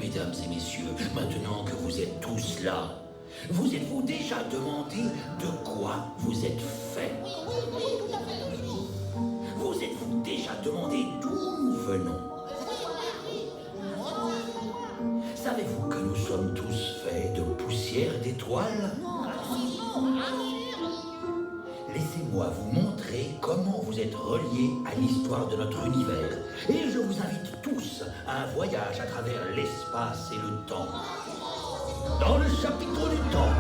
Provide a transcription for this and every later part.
Mesdames et messieurs, maintenant que vous êtes tous là, vous êtes-vous déjà demandé de quoi vous êtes fait? Vous êtes-vous déjà demandé d'où nous venons? Savez-vous que nous sommes tous faits de poussière d'étoiles? Laissez-moi vous montrer comment vous êtes reliés à l'histoire de notre univers. Et je vous invite tous à un voyage à travers l'espace et le temps. Dans le chapitre du temps.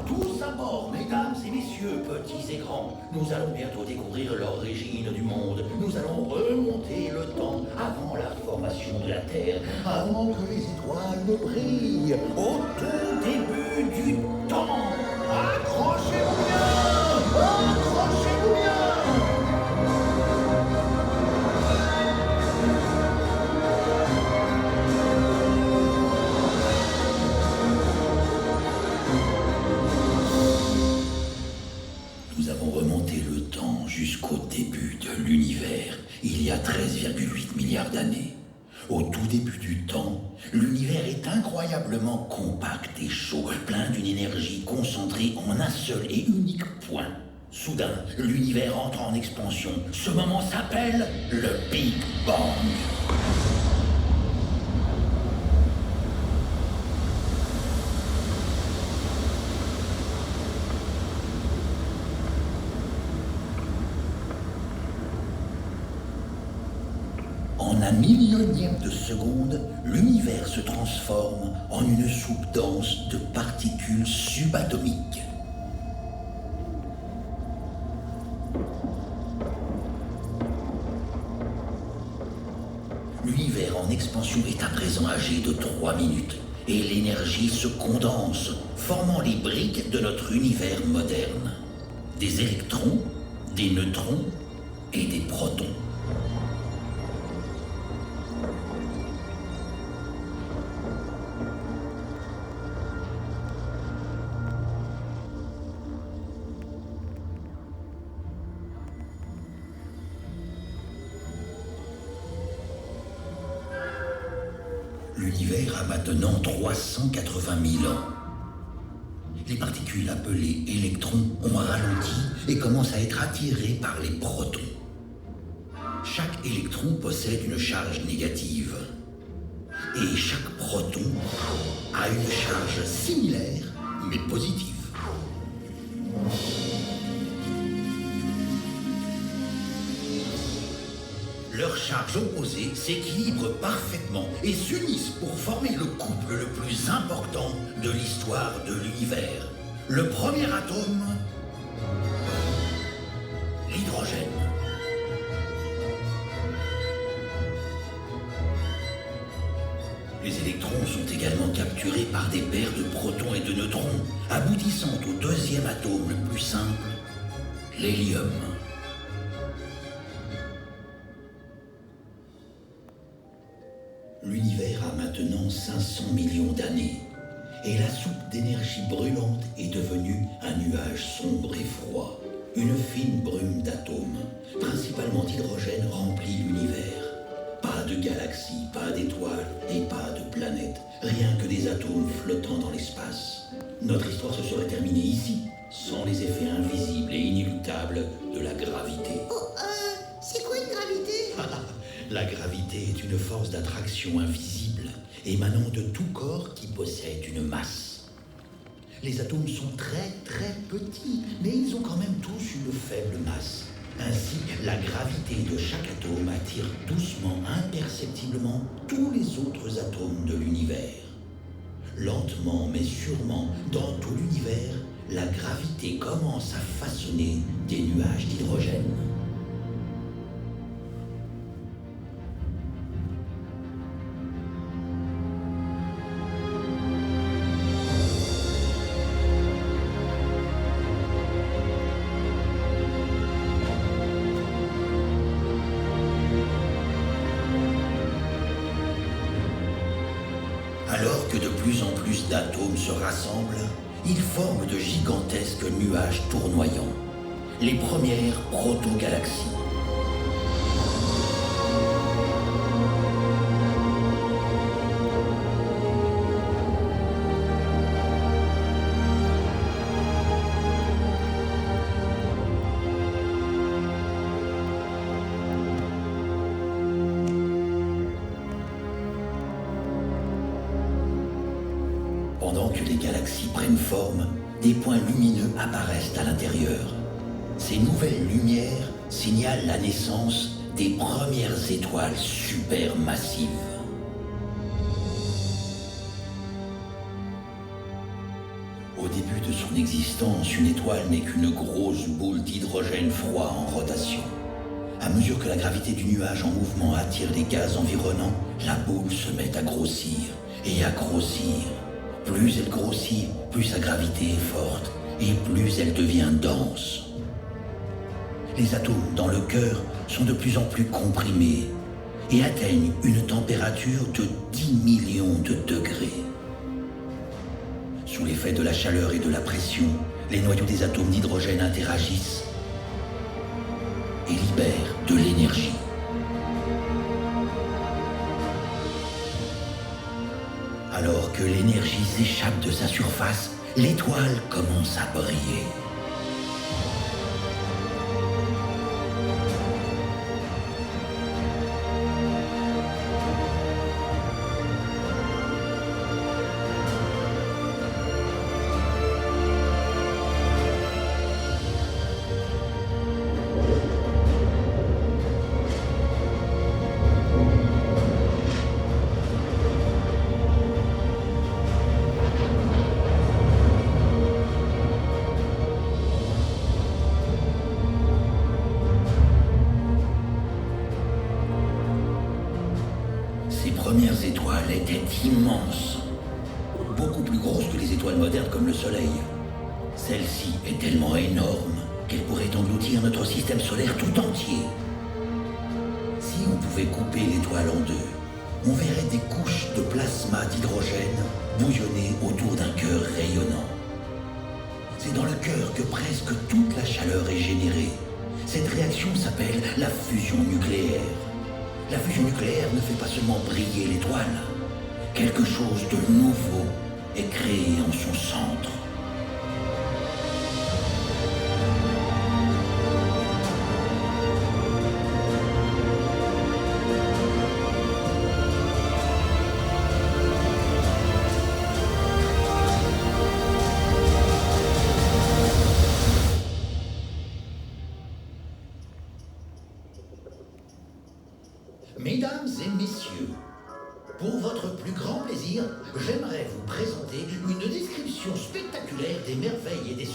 Tous à bord, mesdames et messieurs, petits et grands. Nous allons bientôt découvrir l'origine du monde. Nous allons remonter le temps avant la formation de la Terre, avant que les étoiles ne brillent, au tout début du temps. Accrochez-vous bien! Accrochez-vous bien! Nous avons remonté le temps jusqu'au début de l'univers, il y a 13,8 milliards d'années. Au tout début du temps, l'univers est incroyablement compact et chaud, plein d'une énergie concentrée en un seul et unique point. Soudain, l'univers entre en expansion. Ce moment s'appelle le Big Bang. En un millionième de seconde, l'univers se transforme en une soupe dense de particules subatomiques. L'univers en expansion est à présent âgé de 3 minutes et l'énergie se condense, formant les briques de notre univers moderne. Des électrons, des neutrons et des protons. L'univers a maintenant 380 000 ans. Les particules appelées électrons ont ralenti et commencent à être attirées par les protons. Chaque électron possède une charge négative. Et chaque proton a une charge similaire, mais positive. Leurs charges opposées s'équilibrent parfaitement et s'unissent pour former le couple le plus important de l'histoire de l'univers. Le premier atome, l'hydrogène. Les électrons sont également capturés par des paires de protons et de neutrons, aboutissant au deuxième atome le plus simple, l'hélium. L'univers a maintenant 500 millions d'années et la soupe d'énergie brûlante est devenue un nuage sombre et froid. Une fine brume d'atomes, principalement d'hydrogène, remplit l'univers. Pas de galaxies, pas d'étoiles et pas de planètes, rien que des atomes flottant dans l'espace. Notre histoire se serait terminée ici, sans les effets invisibles et inéluctables de la gravité. C'est quoi une gravité? La gravité est une force d'attraction invisible émanant de tout corps qui possède une masse. Les atomes sont très très petits, mais ils ont quand même tous une faible masse. Ainsi, la gravité de chaque atome attire doucement, imperceptiblement, tous les autres atomes de l'univers. Lentement mais sûrement, dans tout l'univers, la gravité commence à façonner des nuages d'hydrogène. Alors que de plus en plus d'atomes se rassemblent, ils forment de gigantesques nuages tournoyants, les premières protogalaxies. Pendant que les galaxies prennent forme, des points lumineux apparaissent à l'intérieur. Ces nouvelles lumières signalent la naissance des premières étoiles supermassives. Au début de son existence, une étoile n'est qu'une grosse boule d'hydrogène froid en rotation. À mesure que la gravité du nuage en mouvement attire les gaz environnants, la boule se met à grossir et à grossir. Plus elle grossit, plus sa gravité est forte et plus elle devient dense. Les atomes dans le cœur sont de plus en plus comprimés et atteignent une température de 10 millions de degrés. Sous l'effet de la chaleur et de la pression, les noyaux des atomes d'hydrogène interagissent et libèrent de l'énergie. Alors que l'énergie s'échappe de sa surface, l'étoile commence à briller. Ces premières étoiles étaient immenses, beaucoup plus grosses que les étoiles modernes comme le Soleil. Celle-ci est tellement énorme qu'elle pourrait engloutir notre système solaire tout entier. Si on pouvait couper l'étoile en deux, on verrait des couches de plasma d'hydrogène bouillonner autour d'un cœur rayonnant. C'est dans le cœur que presque toute la chaleur est générée. Cette réaction s'appelle la fusion nucléaire. La fusion nucléaire ne fait pas seulement briller l'étoile. Quelque chose de nouveau est créé en son centre. Mesdames et messieurs, pour votre plus grand plaisir, j'aimerais vous présenter une description spectaculaire des merveilles et des